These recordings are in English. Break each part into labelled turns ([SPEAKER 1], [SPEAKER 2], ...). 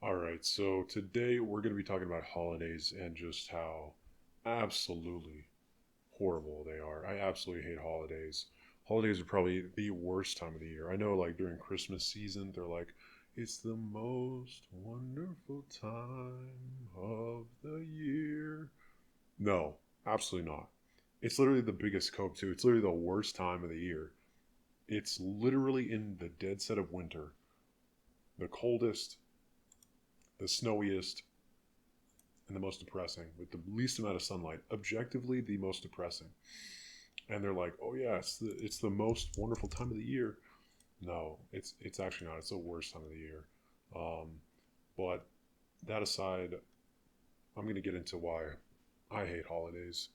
[SPEAKER 1] All right, so today we're going to be talking about holidays and just how absolutely horrible they are. I absolutely hate holidays. Holidays are probably the worst time of the year. I know, like during Christmas season, they're like, it's the most wonderful time of the year. No, absolutely not. It's literally the biggest cope, too. It's literally the worst time of the year. It's literally in the dead set of winter, the coldest, the snowiest, and the most depressing with the least amount of sunlight. Objectively, the most depressing. And they're like, "Oh yeah, it's the most wonderful time of the year." No, it's actually not. It's the worst time of the year. Um, but that aside, I'm going to get into why I hate holidays.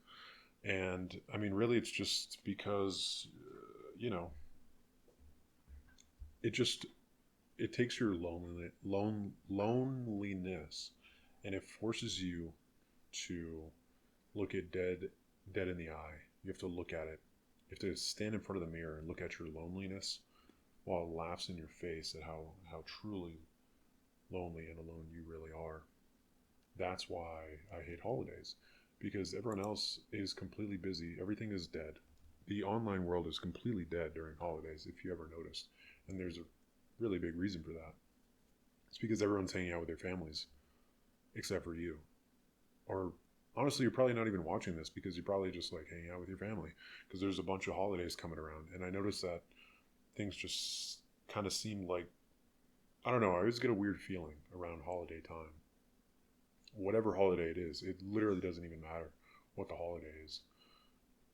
[SPEAKER 1] And I mean, really, it's just because you know it just it takes your loneliness, and it forces you to look it dead in the eye. You have to look at it. You have to stand in front of the mirror and look at your loneliness while it laughs in your face at how truly lonely and alone you really are. That's why I hate holidays. Because everyone else is completely busy. Everything is dead. The online world is completely dead during holidays, if you ever noticed. And there's a really big reason for that. It's because everyone's hanging out with their families, except for you. Or honestly, you're probably not even watching this because you're probably just like hanging out with your family because there's a bunch of holidays coming around. And I noticed that things just kind of seem like, I don't know, I always get a weird feeling around holiday time. Whatever holiday it is, it literally doesn't even matter what the holiday is.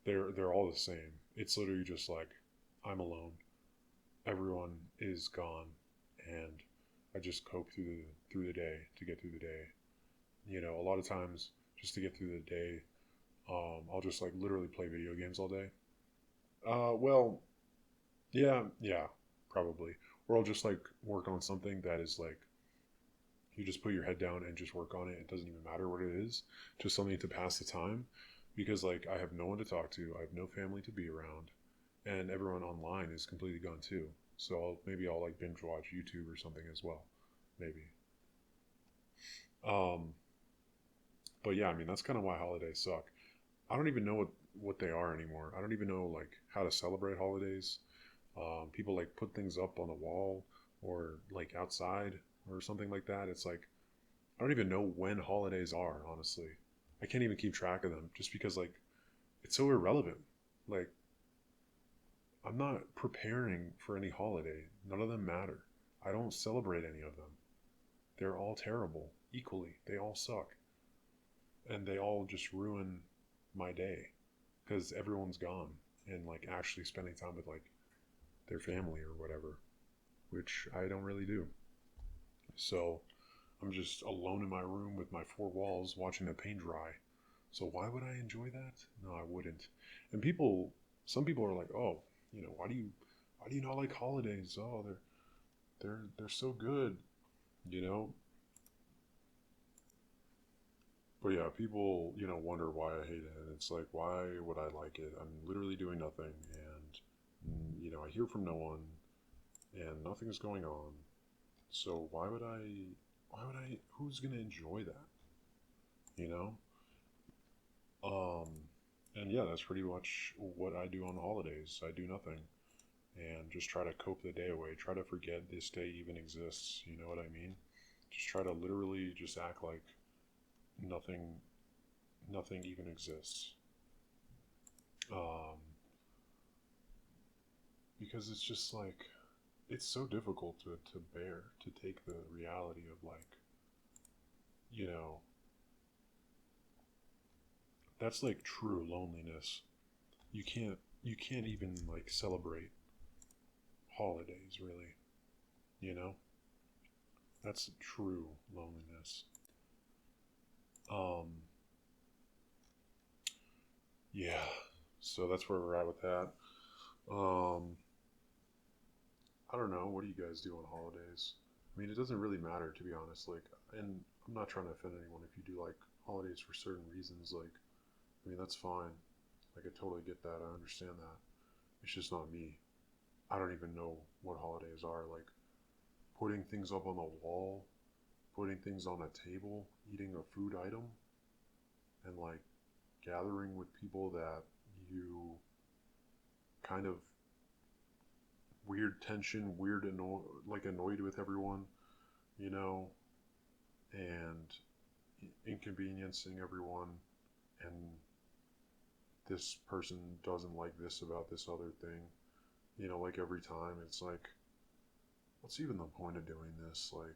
[SPEAKER 1] They're all the same. It's literally just like I'm alone. Everyone is gone, and I just cope through the day to get through the day. A lot of times just to get through the day, I'll just like literally play video games all day. Well, yeah, probably. Or I'll just like work on something that is like you just put your head down and just work on it. It doesn't even matter what it is, just something to pass the time. Because like I have no one to talk to, I have no family to be around, and everyone online is completely gone too. So maybe I'll like binge watch YouTube or something as well, maybe. Um, but yeah, I mean that's kind of why holidays suck. I don't even know what they are anymore. I don't even know like how to celebrate holidays. People like put things up on the wall or like outside or something like that. It's like I don't even know when holidays are, honestly. I can't even keep track of them just because like it's so irrelevant. Like I'm not preparing for any holiday. None of them matter. I don't celebrate any of them. They're all terrible equally. They all suck and they all just ruin my day because everyone's gone and like actually spending time with like their family or whatever, which I don't really do. So I'm just alone in my room with my four walls watching the paint dry. So why would I enjoy that? No, I wouldn't. And some people are like, oh, why do you not like holidays? Oh, they're so good, you know. But yeah, people wonder why I hate it, and it's like, why would I like it? I'm literally doing nothing, and I hear from no one, and nothing's going on. So why would I? Why would I? Who's gonna enjoy that? You know. Um, and yeah, that's pretty much what I do on holidays. I do nothing and just try to cope the day away. Try to forget this day even exists. You know what I mean? Just try to literally just act like nothing, nothing even exists. Um, because it's just like it's so difficult to bear to take the reality of like you know that's like true loneliness. You can't even like celebrate holidays really. You know that's true loneliness. Um, yeah, so that's where we're at with that. Um, I don't know. What do you guys do on holidays? I mean, it doesn't really matter to be honest. Like, and I'm not trying to offend anyone if you do like holidays for certain reasons. Like, I mean, that's fine. Like, I totally get that. I understand that. It's just not me. I don't even know what holidays are. Like, putting things up on the wall. putting things on a table, eating a food item, and like gathering with people that you kind of weird tension, like annoyed with everyone, you know, and inconveniencing everyone, and this person doesn't like this about this other thing, like every time it's like, what's even the point of doing this? Like,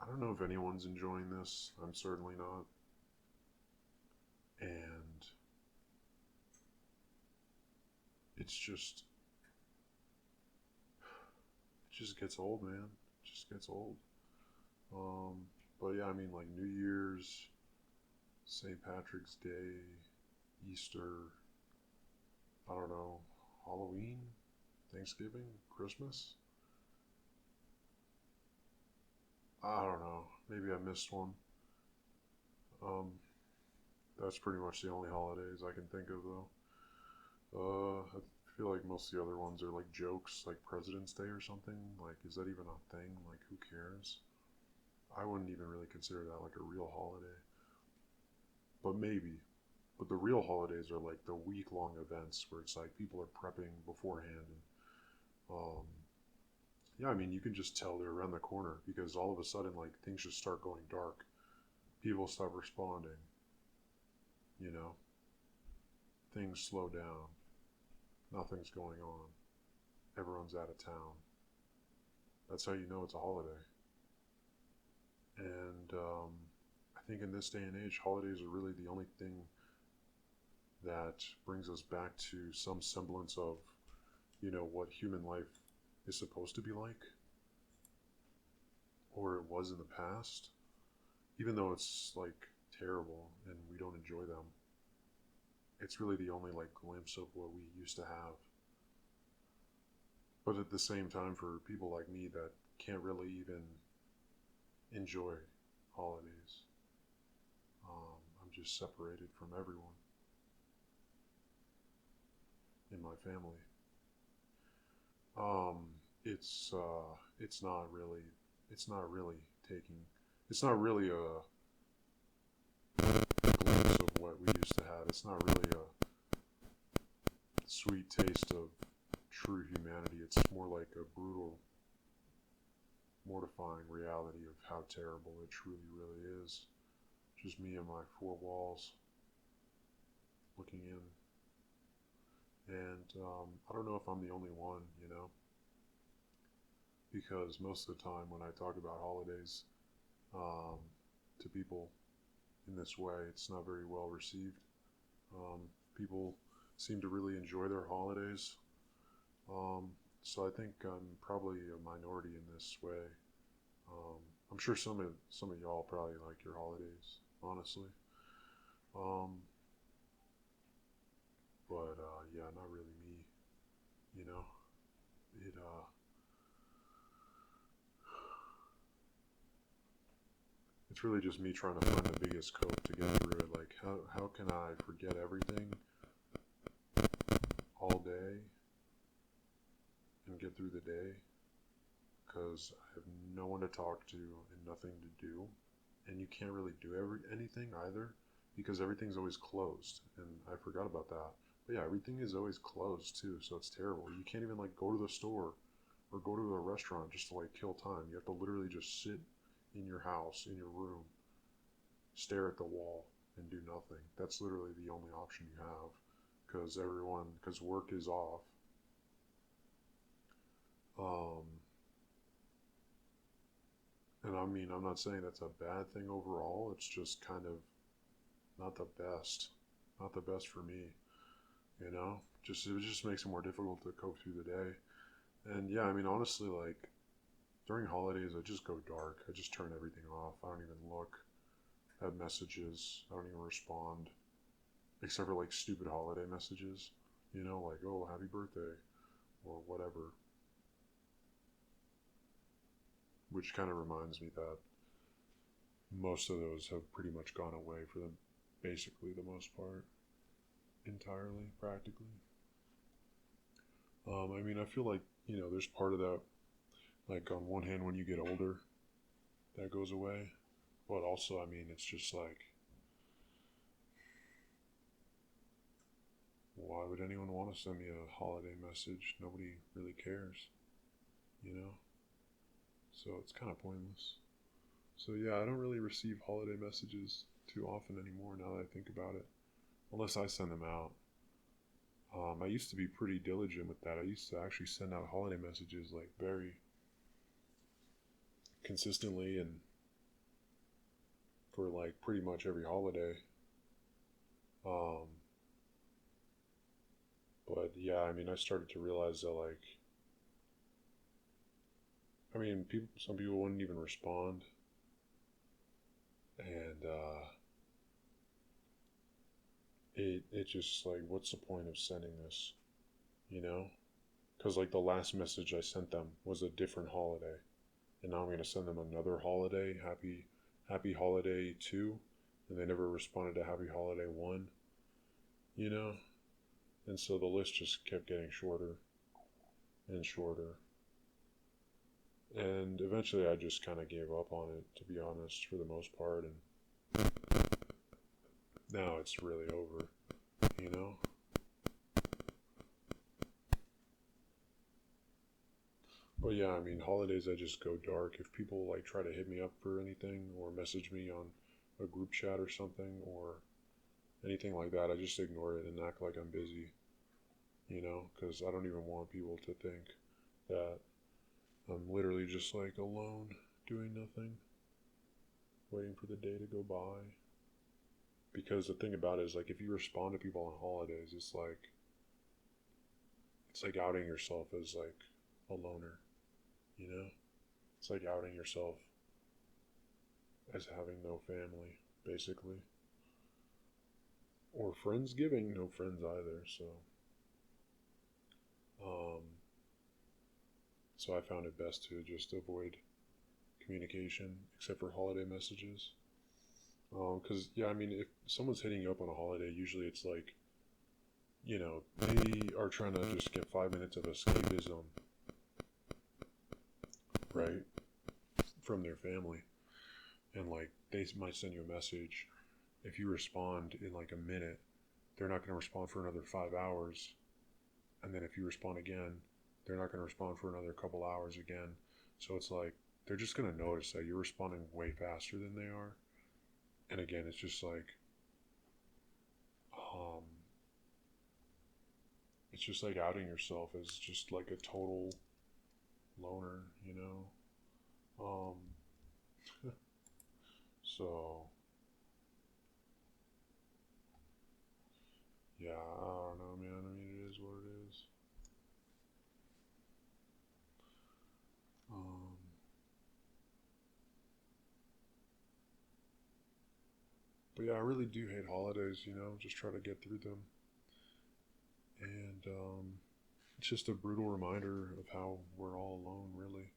[SPEAKER 1] I don't know if anyone's enjoying this. I'm certainly not. And it's just, it just gets old, man. It just gets old. Um, but yeah, I mean, like New Year's, St. Patrick's Day, Easter, I don't know, Halloween, Thanksgiving, Christmas. I don't know. Maybe I missed one. Um, that's pretty much the only holidays I can think of, though. I feel like most of the other ones are like jokes, like President's Day or something. Like, is that even a thing? Like, who cares? I wouldn't even really consider that like a real holiday. But maybe. But the real holidays are like the week long events where it's like people are prepping beforehand. And, yeah, I mean, you can just tell they're around the corner because all of a sudden, like, things just start going dark. People stop responding, you know, things slow down. Nothing's going on. Everyone's out of town. That's how you know it's a holiday. And I think in this day and age, holidays are really the only thing that brings us back to some semblance of, what human life is supposed to be like, or it was in the past, even though it's like terrible and we don't enjoy them. It's really the only like glimpse of what we used to have. But at the same time, for people like me that can't really even enjoy holidays, I'm just separated from everyone in my family. Um, it's not really, it's not really taking, it's not really a glimpse of what we used to have. It's not really a sweet taste of true humanity. It's more like a brutal, mortifying reality of how terrible it truly, really is. Just me and my four walls looking in. And I don't know if I'm the only one, because most of the time when I talk about holidays um, to people in this way, it's not very well received. Um, People seem to really enjoy their holidays. Um, so I think I'm probably a minority in this way. Um, I'm sure some of y'all probably like your holidays, honestly. Um, but yeah, not really me. You know, it it's really just me trying to find the biggest cope to get through it. Like, how can I forget everything all day and get through the day? Because I have no one to talk to and nothing to do, and you can't really do anything either because everything's always closed. And I forgot about that. But yeah, everything is always closed too, so it's terrible. You can't even like go to the store or go to a restaurant just to like kill time. You have to literally just sit in your house, in your room, stare at the wall, and do nothing. That's literally the only option you have because work is off. Um, and I mean, I'm not saying that's a bad thing overall. It's just kind of not the best, not the best for me. Just it just makes it more difficult to cope through the day. And yeah, I mean, honestly, like during holidays, I just go dark. I just turn everything off. I don't even look at messages. I don't even respond, except for like stupid holiday messages. Like, oh, happy birthday or whatever. Which kind of reminds me that most of those have pretty much gone away for the basically the most part, entirely, practically. I mean, I feel like there's part of that. Like on one hand, when you get older, that goes away. But also, I mean, it's just like, why would anyone want to send me a holiday message? Nobody really cares, you know? So it's kind of pointless. So yeah, I don't really receive holiday messages too often anymore now that I think about it, unless I send them out. I used to be pretty diligent with that. I used to actually send out holiday messages like very consistently and for like pretty much every holiday. Um, but yeah, I mean, I started to realize that like, I mean, some people wouldn't even respond, and it just like, what's the point of sending this, you know? Because like the last message I sent them was a different holiday, and now I'm gonna send them another holiday, happy holiday 2, and they never responded to happy holiday 1, you know? And so the list just kept getting shorter and shorter. And eventually I just kind of gave up on it, to be honest, for the most part. And now it's really over, you know? But yeah, I mean, holidays I just go dark. If people like try to hit me up for anything or message me on a group chat or something or anything like that, I just ignore it and act like I'm busy, you know? Because I don't even want people to think that I'm literally just like alone doing nothing, waiting for the day to go by. Because the thing about it is like if you respond to people on holidays, it's like outing yourself as like a loner, you know? It's like outing yourself as having no family, basically. Or friendsgiving, no friends either, um so I found it best to just avoid communication except for holiday messages. Because yeah, I mean, if someone's hitting you up on a holiday, usually it's like, you know, they are trying to just get 5 minutes of escapism, right, from their family, and like they might send you a message. If you respond in like a minute, they're not going to respond for another 5 hours, and then if you respond again, they're not going to respond for another couple hours again. So it's like they're just going to notice that you're responding way faster than they are. And again, it's just like, um, it's just like outing yourself as just like a total loner, you know? So, yeah, I don't know, man. I mean, it is what it is. Um, but yeah, I really do hate holidays, you know? Just try to get through them. And it's just a brutal reminder of how we're all alone, really.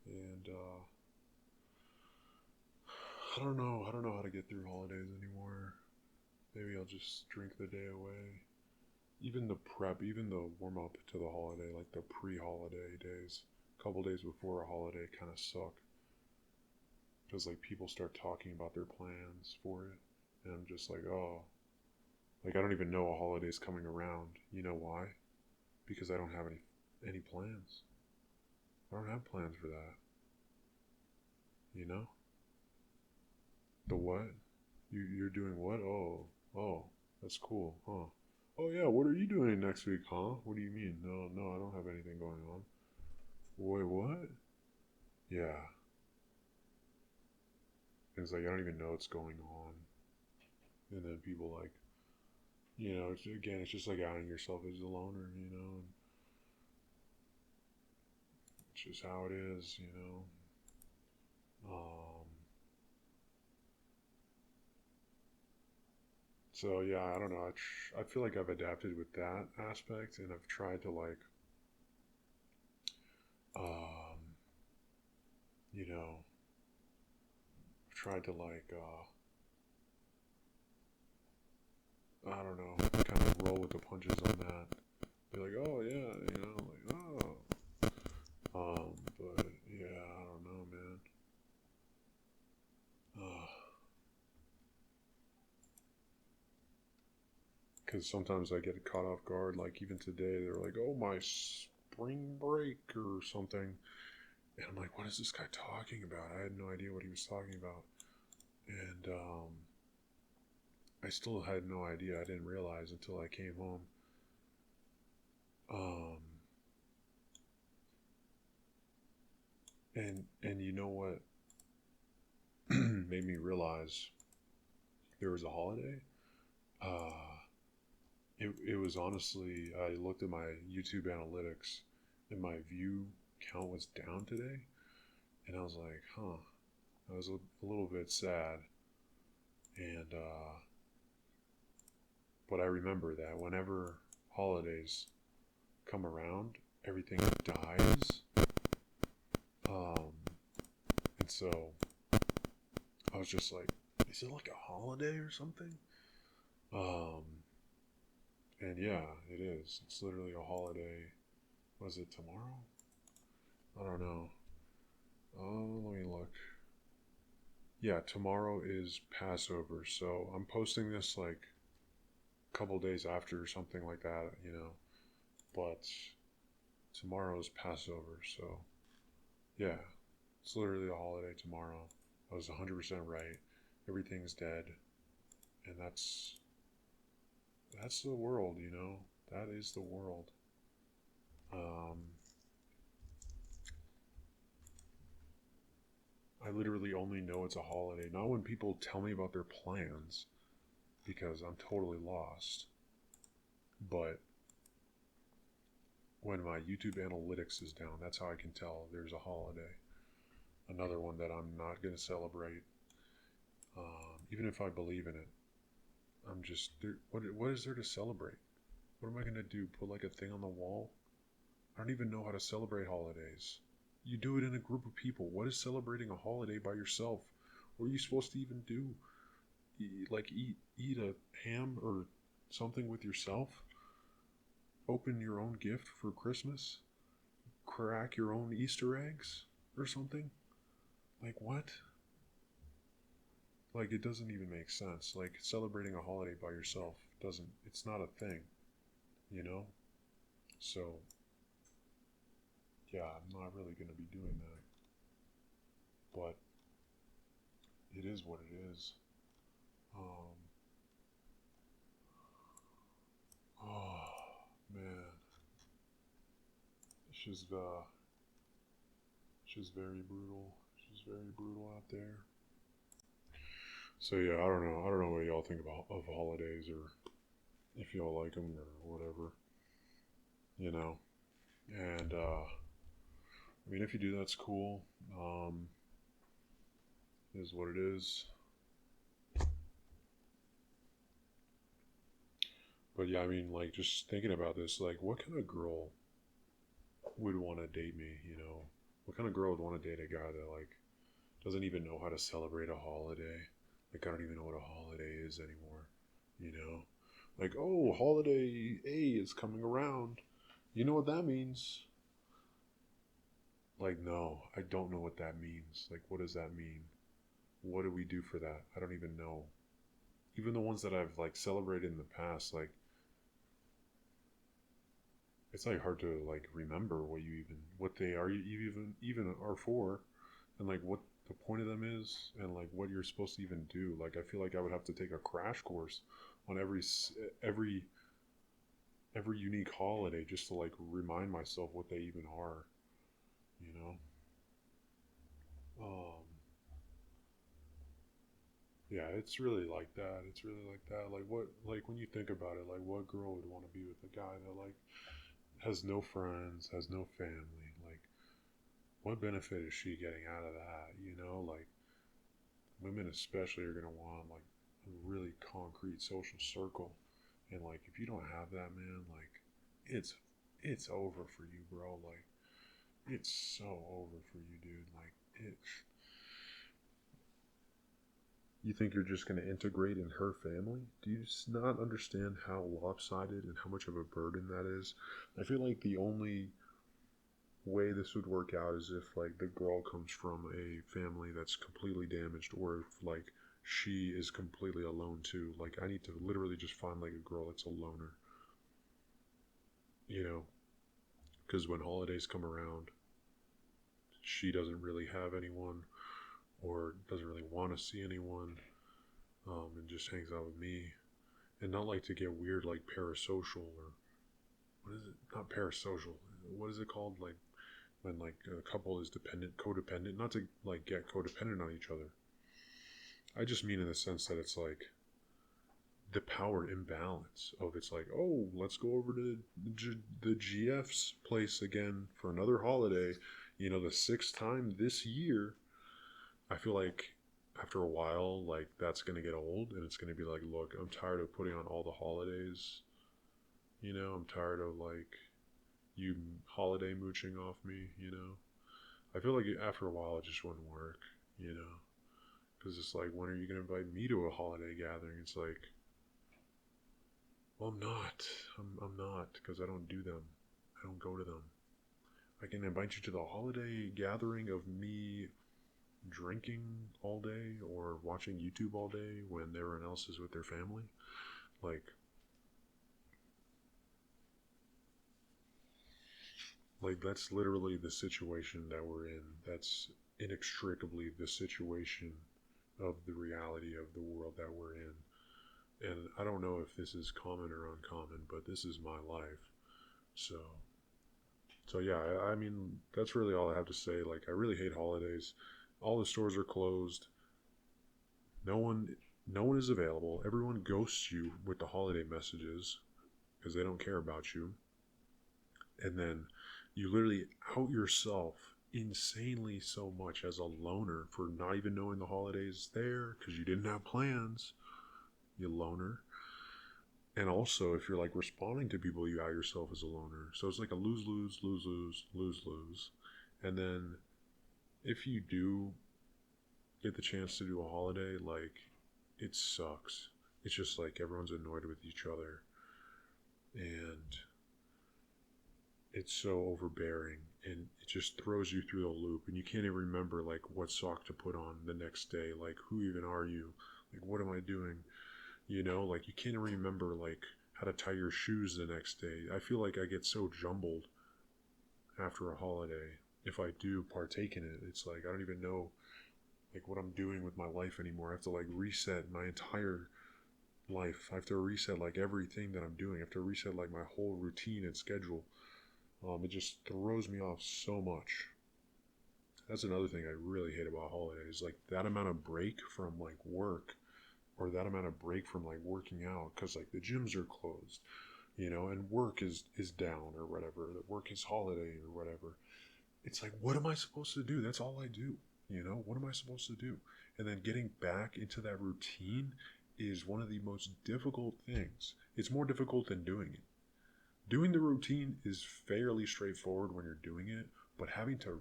[SPEAKER 1] And I don't know. I don't know how to get through holidays anymore. Maybe I'll just drink the day away. Even the prep, even the warm up to the holiday, like the pre holiday days, a couple days before a holiday kind of suck. Because like people start talking about their plans for it. And I'm just like, oh, like I don't even know a holiday's coming around. You know why? Because I don't have any plans. I don't have plans for that. You know? The what? You're doing what? Oh, that's cool, huh? Oh yeah, what are you doing next week, huh? What do you mean? No, I don't have anything going on. Wait, what? Yeah. It's like I don't even know what's going on. And then people like, again, it's just like outing yourself as a loner, and it's just how it is, Um, so yeah, I don't know. I feel like I've adapted with that aspect, and I've tried to like, um, you know, I've tried to like, I don't know, kind of roll with the punches on that. Be like, oh yeah, like oh, but yeah, I don't know, man. because sometimes I get caught off guard. Like even today, they're like, "Oh, my spring break" or something, and I'm like, "What is this guy talking about?" I had no idea what he was talking about, and I still had no idea. I didn't realize until I came home. Um, and you know what made me realize there was a holiday? Uh, it was honestly, I looked at my YouTube analytics and my view count was down today. And I was like, huh. I was a little bit sad. And, but I remember that whenever holidays come around, everything dies. Um, and so I was just like, is it like a holiday or something? Um, and yeah, it is. It's literally a holiday. Was it tomorrow? I don't know. Oh, let me look. Yeah, tomorrow is Passover, so I'm posting this like a couple days after or something like that, you know. But tomorrow is Passover, so yeah, it's literally a holiday tomorrow. I was 100% right. Everything's dead, and that's the world, you know. That is the world. Um, I literally only know it's a holiday, not when people tell me about their plans, because I'm totally lost. But when my YouTube analytics is down, that's how I can tell there's a holiday. Another one that I'm not going to celebrate, even if I believe in it. I'm just, what is there to celebrate? What am I going to do? Put like a thing on the wall? I don't even know how to celebrate holidays. You do it in a group of people. What is celebrating a holiday by yourself? What are you supposed to even do? Like eat a ham or something with yourself? Open your own gift for Christmas? Crack your own Easter eggs or something? Like what? Like it doesn't even make sense. Like celebrating a holiday by yourself doesn't, it's not a thing, you know? So, yeah, I'm not really going to be doing that. But it is what it is. Um, oh, man. She's very brutal. She's very brutal out there. So yeah, I don't know. I don't know what y'all think about of holidays or if y'all like them or whatever, you know. And I mean, if you do, that's cool. Um, it is what it is. But yeah, I mean, like just thinking about this, like, what kind of girl would want to date me? You know, what kind of girl would want to date a guy that like doesn't even know how to celebrate a holiday? Like, I don't even know what a holiday is anymore. You know, like, oh, holiday A is coming around. You know what that means? Like, no, I don't know what that means. Like, what does that mean? What do we do for that? I don't even know. Even the ones that I've like celebrated in the past, like it's like hard to like remember what you even what they are you even are for, and like what the point of them is, and like what you're supposed to even do. Like I feel like I would have to take a crash course on every every unique holiday just to like remind myself what they even are. You know. Um, Yeah, it's really like that. It's really like that. Like what like when you think about it, like what girl would want to be with a guy that like has no friends, has no family? Like what benefit is she getting out of that, you know? Like women especially are going to want like a really concrete social circle. And like if you don't have that, man, like it's it's over for you, bro. Like it's so over for you, dude. Like it You think you're just going to integrate in her family? Do you just not understand how lopsided and how much of a burden that is? I feel like the only way this would work out is if like the girl comes from a family that's completely damaged, or if like she is completely alone too. Like, I need to literally just find like a girl that's a loner, you know, because when holidays come around, she doesn't really have anyone or doesn't really want to see anyone, and just hangs out with me. And not like to get weird, like parasocial, or what is it? Not parasocial. What is it called? Like when like a couple is codependent. Not to like get codependent on each other. I just mean in the sense that it's like the power imbalance of it's like, oh, let's go over to the GF's place again for another holiday. You know, the sixth time this year. I feel like after a while, like that's gonna get old, and it's gonna be like, look, I'm tired of putting on all the holidays. You know, I'm tired of like you holiday mooching off me. You know, I feel like after a while it just wouldn't work. You know, because it's like, when are you gonna invite me to a holiday gathering? It's like, well, I'm not. I'm not, because I don't do them. I don't go to them. I can invite you to the holiday gathering of me drinking all day or watching YouTube all day when everyone else is with their family. Like, that's literally the situation that we're in. That's inextricably the situation of the reality of the world that we're in. And I don't know if this is common or uncommon, but this is my life. So, yeah, I mean, that's really all I have to say. Like, I really hate holidays. All the stores are closed. No one, no one is available. Everyone ghosts you with the holiday messages because they don't care about you. And then you literally out yourself insanely so much as a loner for not even knowing the holidays there because you didn't have plans, you loner. And also, if you're like responding to people, you out yourself as a loner. So it's like a lose, lose, lose, lose, lose, lose. And then if you do get the chance to do a holiday, like, it sucks. It's just like everyone's annoyed with each other. And it's so overbearing, and it just throws you through the loop, and you can't even remember like what sock to put on the next day. Like, who even are you? Like, what am I doing? You know, like, you can't even remember like how to tie your shoes the next day. I feel like I get so jumbled after a holiday. If I do partake in it, it's like I don't even know like what I'm doing with my life anymore. I have to like reset my entire life. I have to reset like everything that I'm doing. I have to reset like my whole routine and schedule. It just throws me off so much. That's another thing I really hate about holidays. Like, that amount of break from like work, or that amount of break from like working out, because like the gyms are closed, you know, and work is down or whatever. The work is holiday or whatever. It's like, what am I supposed to do? That's all I do. You know, what am I supposed to do? And then getting back into that routine is one of the most difficult things. It's more difficult than doing it. Doing the routine is fairly straightforward when you're doing it, but having to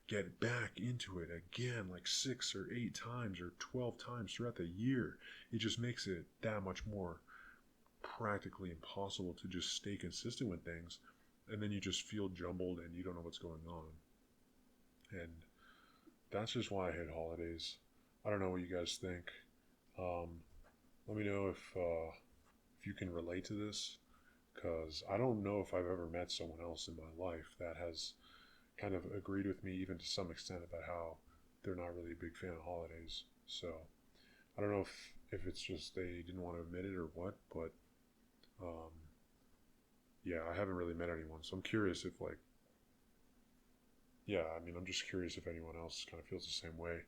[SPEAKER 1] get back into it again like 6 or 8 times or 12 times throughout the year, it just makes it that much more practically impossible to just stay consistent with things. And then you just feel jumbled and you don't know what's going on. And that's just why I hate holidays. I don't know what you guys think. Um, Let me know if you can relate to this, because I don't know if I've ever met someone else in my life that has kind of agreed with me, even to some extent, about how they're not really a big fan of holidays. So I don't know if it's just they didn't want to admit it or what, but um, yeah, I haven't really met anyone. So I'm curious if, like, yeah, I mean, I'm just curious if anyone else kind of feels the same way.